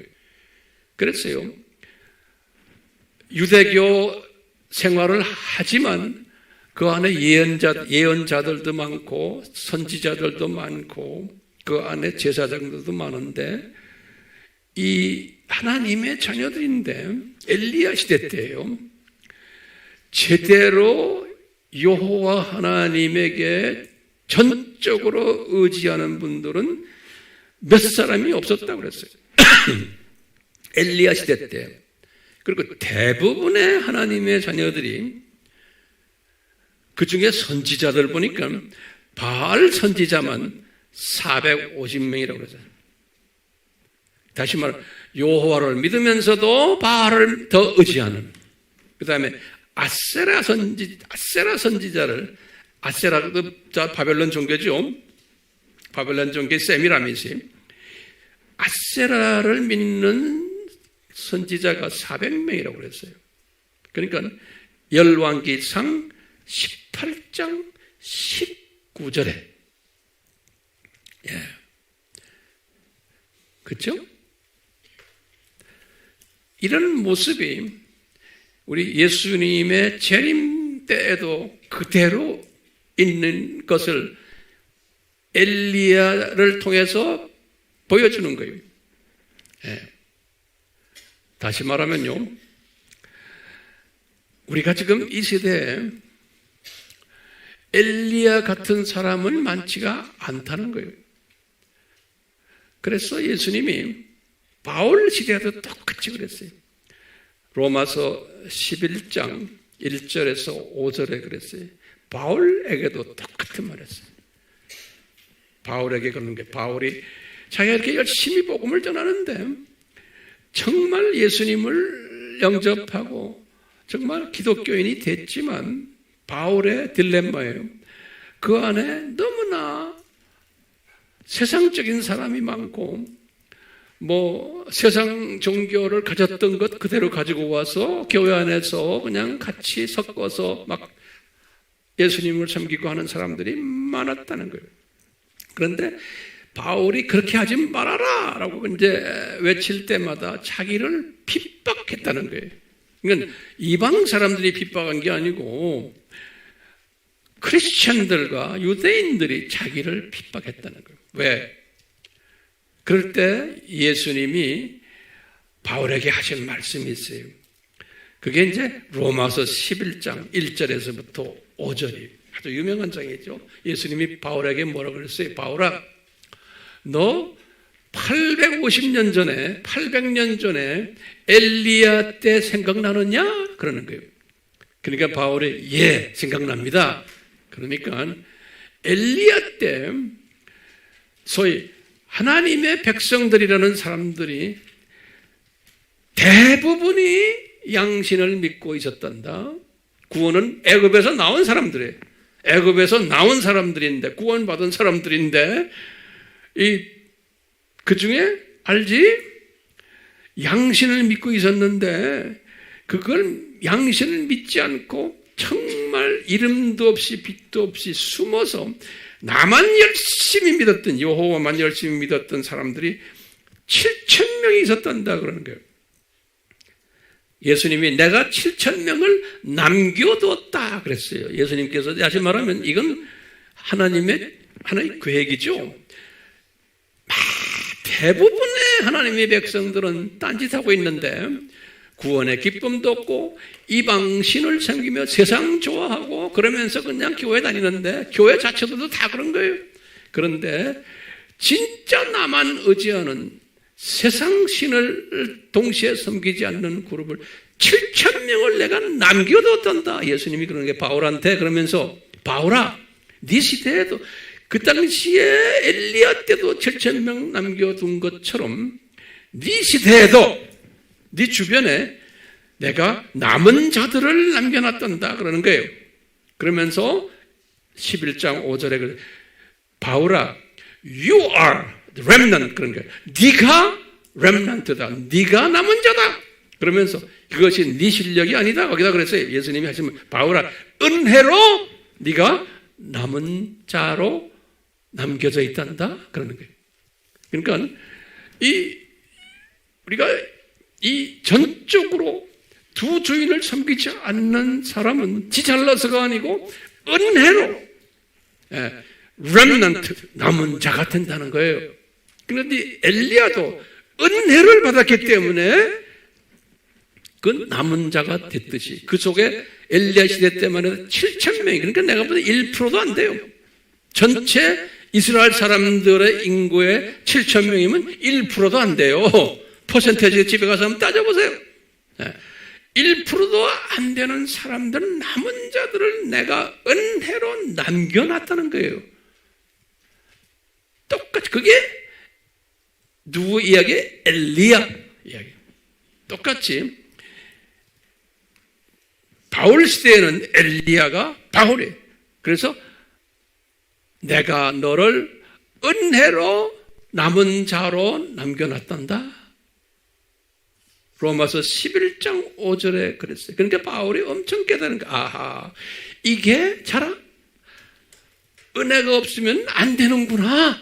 그랬어요. 유대교 생활을 하지만 그 안에 예언자들도 많고 선지자들도 많고 그 안에 제사장들도 많은데 이 하나님의 자녀들인데 엘리야 시대 때예요. 제대로 여호와 하나님에게 전적으로 의지하는 분들은 몇 사람이 없었다고 그랬어요. 엘리야 시대 때. 그리고 대부분의 하나님의 자녀들이 그 중에 선지자들 보니까 바알 선지자만 450명이라고 그러잖아요. 다시 말해 여호와를 믿으면서도 바알을 더 의지하는. 그 다음에 아세라 선지자를 아세라도 바벨론 종교죠. 바벨론 종교의 세미라미스. 아세라를 믿는 선지자가 400명이라고 그랬어요. 그러니까 열왕기상 18장 19절에 예. 그렇죠? 이런 모습이 우리 예수님의 재림 때에도 그대로 있는 것을 엘리야를 통해서 보여주는 거예요. 예. 다시 말하면요, 우리가 지금 이 시대에 엘리야 같은 사람은 많지가 않다는 거예요. 그래서 예수님이 바울 시대에도 똑같이 그랬어요. 로마서 11장 1절에서 5절에 그랬어요. 바울에게도 똑같은 말 했어요. 바울에게 그러는 게 바울이 자기가 이렇게 열심히 복음을 전하는데 정말 예수님을 영접하고 정말 기독교인이 됐지만 바울의 딜레마예요. 그 안에 너무나 세상적인 사람이 많고 세상 종교를 가졌던 것 그대로 가지고 와서 교회 안에서 그냥 같이 섞어서 막 예수님을 섬기고 하는 사람들이 많았다는 거예요. 그런데 바울이 그렇게 하지 말아라 라고 이제 외칠 때마다 자기를 핍박했다는 거예요. 그러니까 이방 사람들이 핍박한 게 아니고 크리스천들과 유대인들이 자기를 핍박했다는 거예요. 왜? 그럴 때 예수님이 바울에게 하신 말씀이 있어요. 그게 이제 로마서 11장 1절에서부터 5절이 아주 유명한 장이죠. 예수님이 바울에게 뭐라고 그랬어요? 바울아, 너 850년 전에 800년 전에 엘리야 때 생각나느냐? 그러는 거예요. 그러니까 바울이 예, 생각납니다. 그러니까 엘리야 때 소위 하나님의 백성들이라는 사람들이 대부분이 양신을 믿고 있었단다. 구원은 애굽에서 나온 사람들이에요. 애굽에서 나온 사람들인데, 구원받은 사람들인데, 그 중에 알지? 양신을 믿고 있었는데, 그걸 양신을 믿지 않고 정말 이름도 없이 빛도 없이 숨어서 나만 열심히 믿었던, 여호와만 열심히 믿었던 사람들이 7,000명이 있었단다 그러는 거예요. 예수님이 내가 7,000명을 남겨두었다 그랬어요. 예수님께서 다시 말하면 이건 하나님의 계획이죠. 대부분의 하나님의 백성들은 딴짓하고 있는데 구원의 기쁨도 없고 이방신을 섬기며 세상 좋아하고 그러면서 그냥 교회 다니는데 교회 자체도 다 그런 거예요. 그런데 진짜 나만 의지하는 세상 신을 동시에 섬기지 않는 그룹을 7,000명을 내가 남겨뒀단다. 예수님이 그러는 게 바울한테 그러면서 바울아, 네 시대에도 그 당시에 엘리야 때도 7,000명 남겨둔 것처럼 네 시대에도 네 주변에 내가 남은 자들을 남겨놨단다 그러는 거예요. 그러면서 11장 5절에 바울아, you are the remnant 그런 거예요. 네가 remnant다. 네가 남은 자다. 그러면서 그것이 네 실력이 아니다. 거기다 그랬어요. 예수님이 하시면 바울아, 은혜로 네가 남은 자로 남겨져 있단다. 그러는 거예요. 그러니까 우리가 이 전적으로 두 주인을 섬기지 않는 사람은 지 잘나서가 아니고 은혜로 remnant, 남은 자가 된다는 거예요. 그런데 엘리야도 은혜를 받았기 때문에 그 남은 자가 됐듯이 그 속에 엘리야 시대 때만 해도 7,000명이, 그러니까 내가 보다 1%도 안 돼요. 전체 이스라엘 사람들의 인구의 7,000명이면 1%도 안 돼요. 퍼센테이지 집에 가서 한번 따져보세요. 1%도 안 되는 사람들, 남은 자들을 내가 은혜로 남겨놨다는 거예요. 똑같이 그게 누구 이야기? 엘리야 이야기. 똑같이 바울 시대에는 엘리야가 바울이에요. 그래서 내가 너를 은혜로 남은 자로 남겨놨단다. 로마서 11장 5절에 그랬어요. 그러니까 바울이 엄청 깨달은 거야. 아하, 이게 자라? 은혜가 없으면 안 되는구나.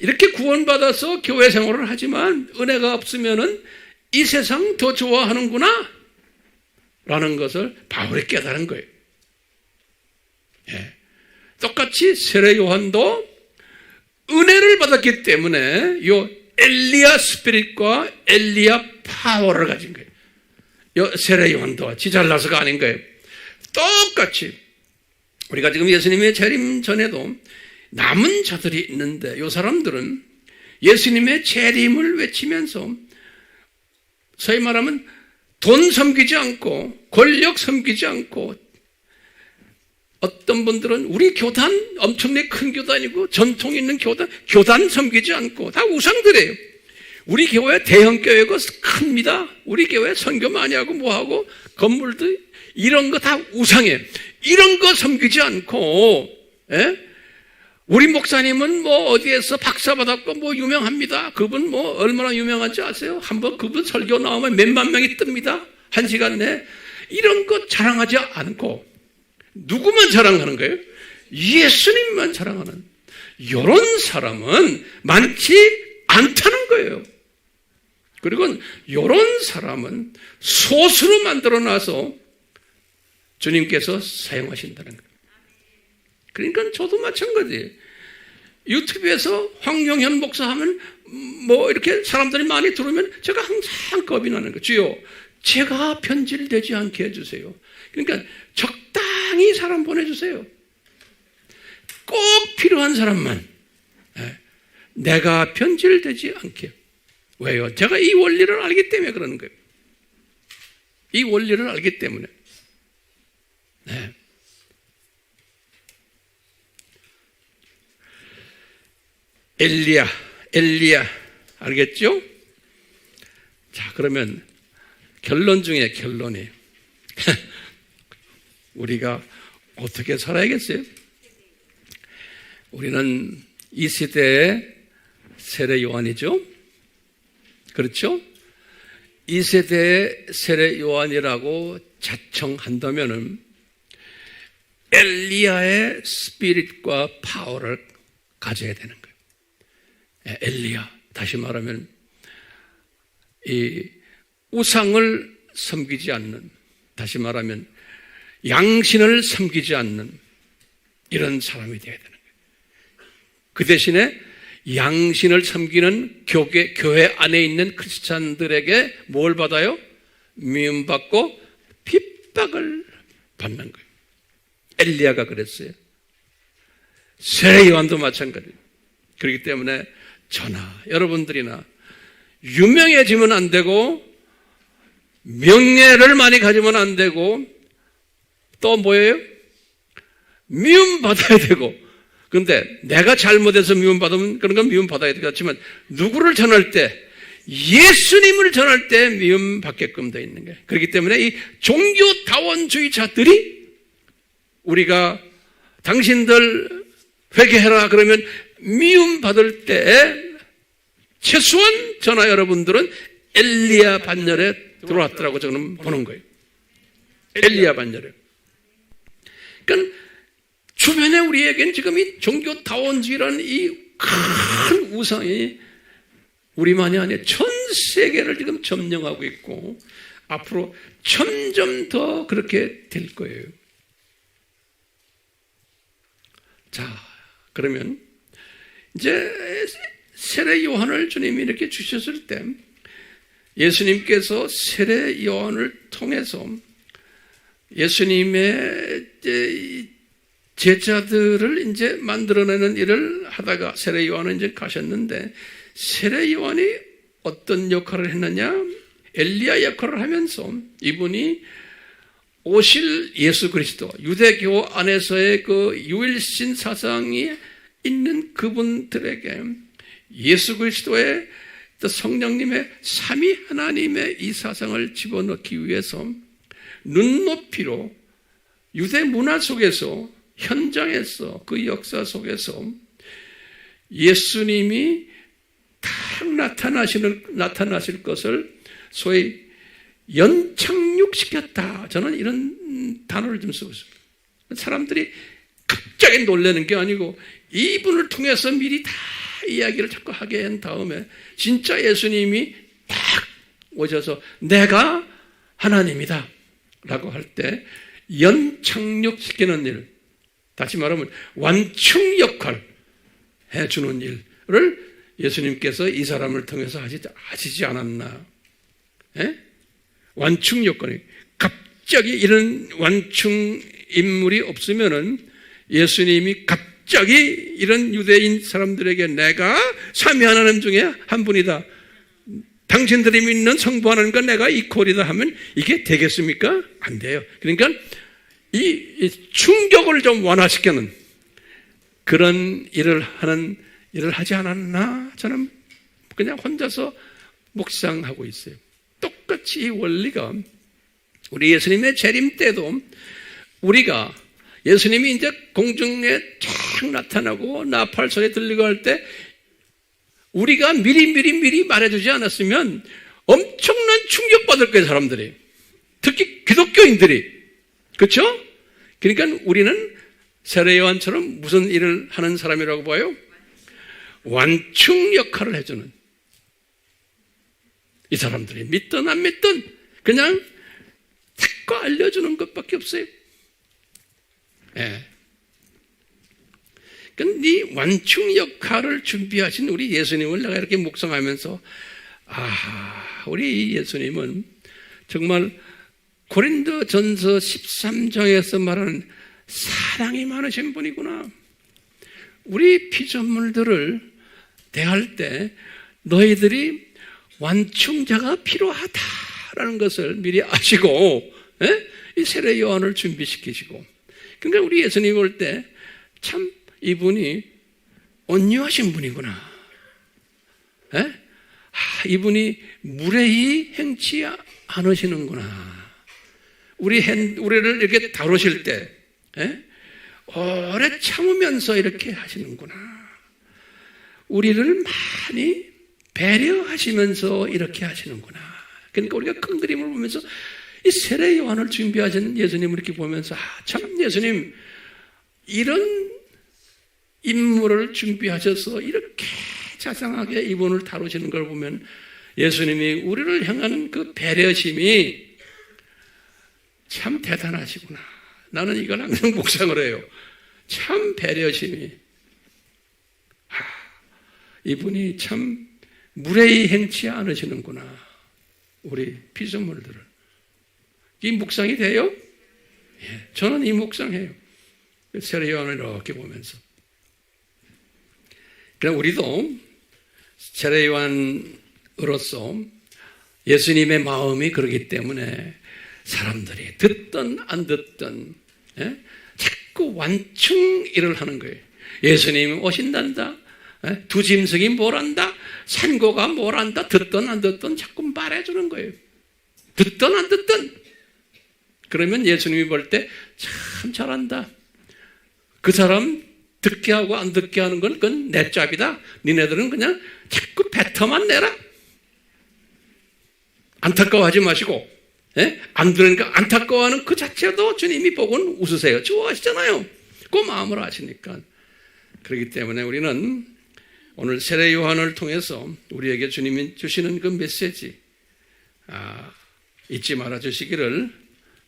이렇게 구원받아서 교회 생활을 하지만 은혜가 없으면은 이 세상 더 좋아하는구나. 라는 것을 바울이 깨달은 거예요. 똑같이 세례 요한도 은혜를 받았기 때문에 요 엘리야 스피릿과 엘리야 파워를 가진 거예요. 세례 요한도 지 잘나서가 아닌 거예요. 똑같이 우리가 지금 예수님의 재림 전에도 남은 자들이 있는데 이 사람들은 예수님의 재림을 외치면서 소위 말하면 돈 섬기지 않고 권력 섬기지 않고, 어떤 분들은 우리 교단 엄청나게 큰 교단이고 전통 있는 교단 섬기지 않고 다 우상들이에요. 우리 교회 대형 교회가 큽니다. 우리 교회 선교 많이 하고 뭐하고 건물도 이런 거 다 우상이에요. 이런 거 섬기지 않고 우리 목사님은 뭐 어디에서 박사 받았고 뭐 유명합니다. 그분 뭐 얼마나 유명한지 아세요? 한번 그분 설교 나오면 몇만 명이 뜹니다. 1시간 내에. 이런 거 자랑하지 않고 누구만 자랑하는 거예요? 예수님만 자랑하는 이런 사람은 많지 않다는 거예요. 그리고 이런 사람은 소수로 만들어놔서 주님께서 사용하신다는 거예요. 그러니까 저도 마찬가지예요. 유튜브에서 황영현 목사 하면 뭐 이렇게 사람들이 많이 들으면 제가 항상 겁이 나는 거예요. 주여, 제가 변질되지 않게 해주세요. 그러니까 적당히 사람 보내주세요. 꼭 필요한 사람만. 내가 변질되지 않게. 왜요? 제가 이 원리를 알기 때문에 그러는 거예요. 이 원리를 알기 때문에. 엘리야, 알겠죠? 자, 그러면 결론 중에 결론이 우리가 어떻게 살아야겠어요? 우리는 이 시대의 세례 요한이죠? 그렇죠? 이 세대의 세례 요한이라고 자청한다면은 엘리야의 스피릿과 파워를 가져야 되는 거예요. 엘리야, 다시 말하면 이 우상을 섬기지 않는, 다시 말하면 양신을 섬기지 않는 이런 사람이 되어야 되는 거예요. 그 대신에 양신을 섬기는 교회 안에 있는 크리스찬들에게 뭘 받아요? 미움받고 핍박을 받는 거예요. 엘리야가 그랬어요. 세례 요한도 마찬가지예요. 그렇기 때문에 저나 여러분들이나 유명해지면 안 되고 명예를 많이 가지면 안 되고 또 뭐예요? 미움받아야 되고, 그런데 내가 잘못해서 미움받으면 그런 건 미움받아야 되겠지만 누구를 전할 때, 예수님을 전할 때 미움받게끔 되어 있는 거예요. 그렇기 때문에 이 종교다원주의자들이 우리가 당신들 회개해라 그러면 미움받을 때 최소한 저나 여러분들은 엘리야 반열에 들어왔더라고 저는 보는 거예요. 엘리야 반열에. 그러니까 주변에 우리에게는 지금 이 종교다원주의라는 이 큰 우상이 우리만이 아니라 전 세계를 지금 점령하고 있고 앞으로 점점 더 그렇게 될 거예요. 자, 그러면 이제 세례 요한을 주님이 이렇게 주셨을 때 예수님께서 세례 요한을 통해서 예수님의 제자들을 이제 만들어내는 일을 하다가 세례 요한은 이제 가셨는데 세례 요한이 어떤 역할을 했느냐? 엘리야 역할을 하면서 이분이 오실 예수 그리스도, 유대교 안에서의 그 유일신 사상이 있는 그분들에게 예수 그리스도의 성령님의 삼위 하나님의 이 사상을 집어넣기 위해서 눈높이로 유대 문화 속에서 현장에서 그 역사 속에서 예수님이 딱 나타나실 것을 소위 연착륙시켰다. 저는 이런 단어를 좀 쓰고 있습니다. 사람들이 갑자기 놀라는 게 아니고 이분을 통해서 미리 다 이야기를 자꾸 하게 한 다음에 진짜 예수님이 딱 오셔서 내가 하나님이다 라고 할 때 연착륙시키는 일, 다시 말하면 완충 역할 해주는 일을 예수님께서 이 사람을 통해서 하시지 않았나? 예? 완충 요건이 갑자기 이런 완충 인물이 없으면은 예수님이 갑자기 이런 유대인 사람들에게 내가 삼위 하나님 중에 한 분이다. 당신들이 믿는 성부 하나님과 내가 이퀄이다 하면 이게 되겠습니까? 안 돼요. 그러니까 이 충격을 좀 완화시키는 그런 일을 하지 않았나? 저는 그냥 혼자서 묵상하고 있어요. 똑같이 이 원리가 우리 예수님의 재림 때도 우리가 예수님이 이제 공중에 쫙 나타나고 나팔 소리 들리고 할 때 우리가 미리 말해주지 않았으면 엄청난 충격받을 거예요, 사람들이. 특히 기독교인들이. 그렇죠? 그러니까 우리는 세례 요한처럼 무슨 일을 하는 사람이라고 봐요? 완충 역할을 해주는 이 사람들이 믿든 안 믿든 그냥 자꾸 알려주는 것밖에 없어요. 예. 그러니까 이 완충 역할을 준비하신 우리 예수님을 내가 이렇게 묵상하면서 우리 예수님은 정말 고린도전서 13장에서 말하는 사랑이 많으신 분이구나. 우리 피조물들을 대할 때 너희들이 완충자가 필요하다라는 것을 미리 아시고 이 세례 요한을 준비시키시고, 그러니까 우리 예수님 올 때 참 이분이 온유하신 분이구나. 이분이 무례히 행치 않으시는구나. 우리를 이렇게 다루실 때 오래 참으면서 이렇게 하시는구나. 우리를 많이 배려하시면서 이렇게 하시는구나. 그러니까 우리가 큰 그림을 보면서 이 세례 요한을 준비하신 예수님을 이렇게 보면서 참 예수님 이런 인물을 준비하셔서 이렇게 자상하게 이분을 다루시는 걸 보면 예수님이 우리를 향하는 그 배려심이 참 대단하시구나. 나는 이걸 항상 묵상을 해요. 참 배려심이. 이분이 참 무례히 행치 않으시는구나. 우리 피조물들을. 이 묵상이 돼요? 예, 저는 이 묵상해요. 세례 요한을 이렇게 보면서. 그럼 우리도 세례 요한으로서 예수님의 마음이 그러기 때문에 사람들이 듣든 안 듣든 자꾸 완충 일을 하는 거예요. 예수님이 오신단다. 두 짐승이 뭘 한다. 산고가 뭘 한다. 듣든 안 듣든 자꾸 말해주는 거예요. 듣든 안 듣든. 그러면 예수님이 볼 때 참 잘한다. 그 사람 듣게 하고 안 듣게 하는 건 그건 내 짭이다. 니네들은 그냥 자꾸 뱉어만 내라. 안타까워하지 마시고 안 들으니까 안타까워하는 그 자체도 주님이 보고는 웃으세요. 좋아하시잖아요. 그 마음을 아시니까. 그렇기 때문에 우리는 오늘 세례 요한을 통해서 우리에게 주님이 주시는 그 메시지 잊지 말아 주시기를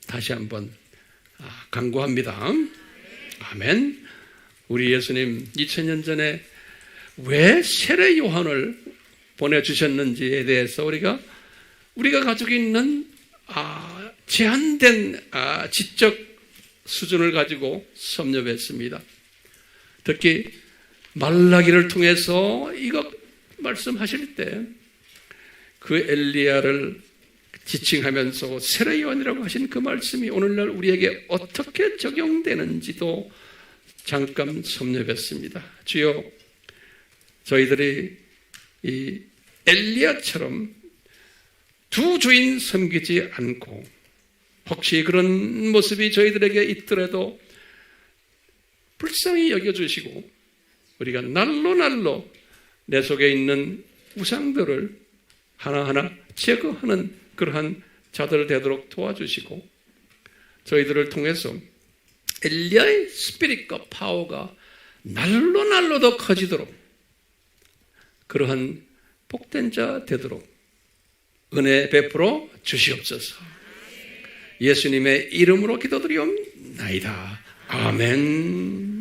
다시 한번 간구합니다. 아멘. 우리 예수님 2000년 전에 왜 세례 요한을 보내주셨는지에 대해서 우리가 가지고 있는 제한된 지적 수준을 가지고 섭렵했습니다. 특히 말라기를 통해서 이거 말씀하실 때 그 엘리야를 지칭하면서 세례 요한이라고 하신 그 말씀이 오늘날 우리에게 어떻게 적용되는지도 잠깐 섭렵했습니다. 주여, 저희들이 이 엘리야처럼 두 주인 섬기지 않고 혹시 그런 모습이 저희들에게 있더라도 불쌍히 여겨주시고 우리가 날로 내 속에 있는 우상들을 하나하나 제거하는 그러한 자들 되도록 도와주시고 저희들을 통해서 엘리야의 스피릿과 파워가 날로 더 커지도록 그러한 복된 자 되도록 은혜 베풀어 주시옵소서. 예수님의 이름으로 기도드리옵나이다. 아멘.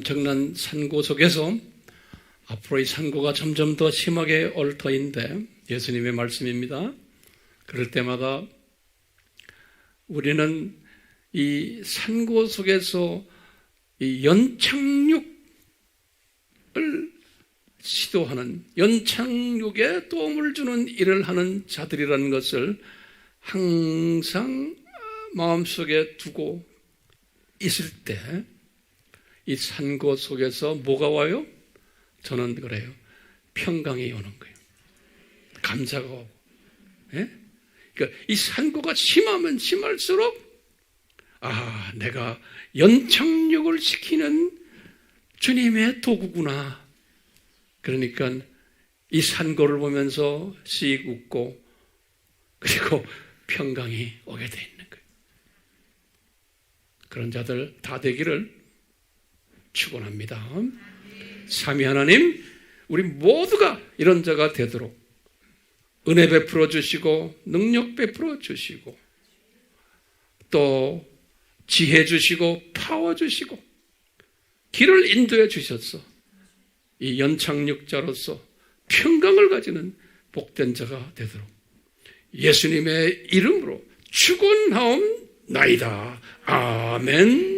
엄청난 산고 속에서 앞으로 이 산고가 점점 더 심하게 올 터인데 예수님의 말씀입니다. 그럴 때마다 우리는 이 산고 속에서 이 연착륙을 시도하는, 연착륙에 도움을 주는 일을 하는 자들이라는 것을 항상 마음속에 두고 있을 때 이 산고 속에서 뭐가 와요? 저는 그래요. 평강이 오는 거예요. 감사가 오고. 예? 그러니까 이 산고가 심하면 심할수록 내가 연착륙을 시키는 주님의 도구구나. 그러니까 이 산고를 보면서 씩 웃고 그리고 평강이 오게 돼 있는 거예요. 그런 자들 다 되기를 축원합니다. 삼위 하나님, 우리 모두가 이런 자가 되도록 은혜 베풀어 주시고 능력 베풀어 주시고 또 지혜 주시고 파워 주시고 길을 인도해 주셔서 이 연착륙자로서 평강을 가지는 복된 자가 되도록 예수님의 이름으로 축원하옵나이다. 아멘.